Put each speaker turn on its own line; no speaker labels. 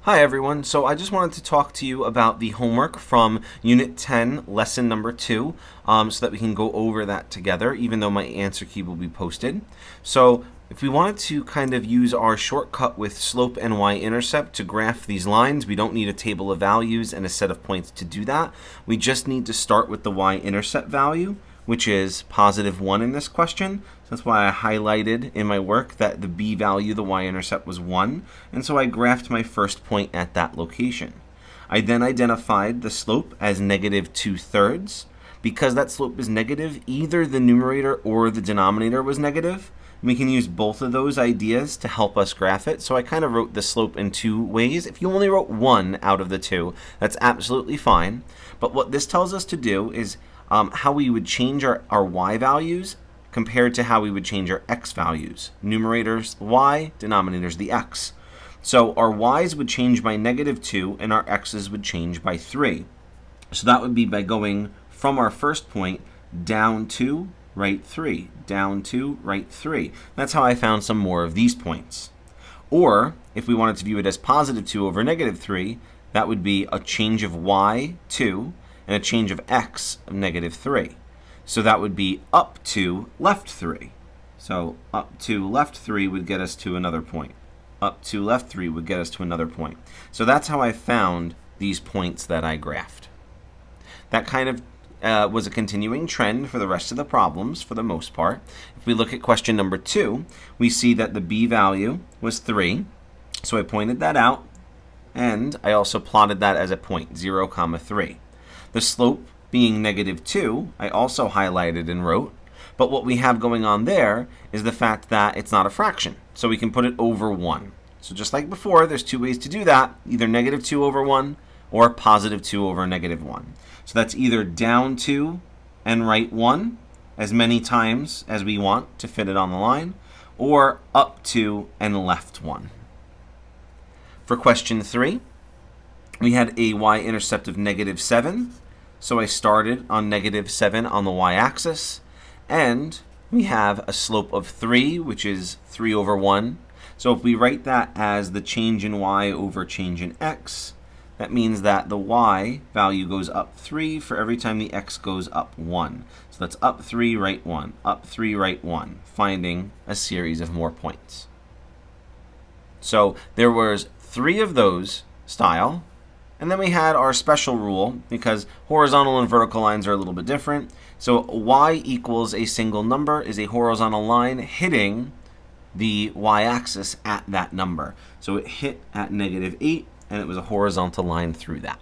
Hi everyone, so I just wanted to talk to you about the homework from Unit 10, Lesson number 2, so that we can go over that together, even though my answer key will be posted. So if we wanted to kind of use our shortcut with slope and y-intercept to graph these lines, we don't need a table of values and a set of points to do that. We just need to start with the y-intercept value, which is positive 1 in this question. So that's why I highlighted in my work that the b value, the y-intercept, was 1. And so I graphed my first point at that location. I then identified the slope as negative 2/3. Because that slope is negative, either the numerator or the denominator was negative. We can use both of those ideas to help us graph it. So I kind of wrote the slope in two ways. If you only wrote one out of the two, that's absolutely fine. But what this tells us to do is how we would change our y values compared to how we would change our x values. Numerators the y, denominators the x. So our y's would change by -2 and our x's would change by 3. So that would be by going from our first point down 2, right 3, down 2, right 3. That's how I found some more of these points. Or if we wanted to view it as positive 2 over -3, that would be a change of y, 2, and a change of x of -3. So that would be up 2, left 3. So up 2, left 3 would get us to another point. Up 2, left 3 would get us to another point. So that's how I found these points that I graphed. That kind of was a continuing trend for the rest of the problems for the most part. If we look at question number 2, we see that the b value was 3. So I pointed that out, and I also plotted that as a point, 0, 3. The slope being -2, I also highlighted and wrote, but what we have going on there is the fact that it's not a fraction, so we can put it over 1. So just like before, there's two ways to do that, either -2 over 1 or positive 2 over -1. So that's either down 2 and right 1 as many times as we want to fit it on the line, or up 2 and left 1. For question 3, we had a y-intercept of -7, so I started on -7 on the y-axis, and we have a slope of 3, which is 3 over 1. So if we write that as the change in y over change in x, that means that the y value goes up 3 for every time the x goes up 1. So that's up 3, right 1, up 3, right 1, finding a series of more points. So there was 3 of those style. And then we had our special rule, because horizontal and vertical lines are a little bit different. So y equals a single number is a horizontal line hitting the y-axis at that number. So it hit at -8, and it was a horizontal line through that.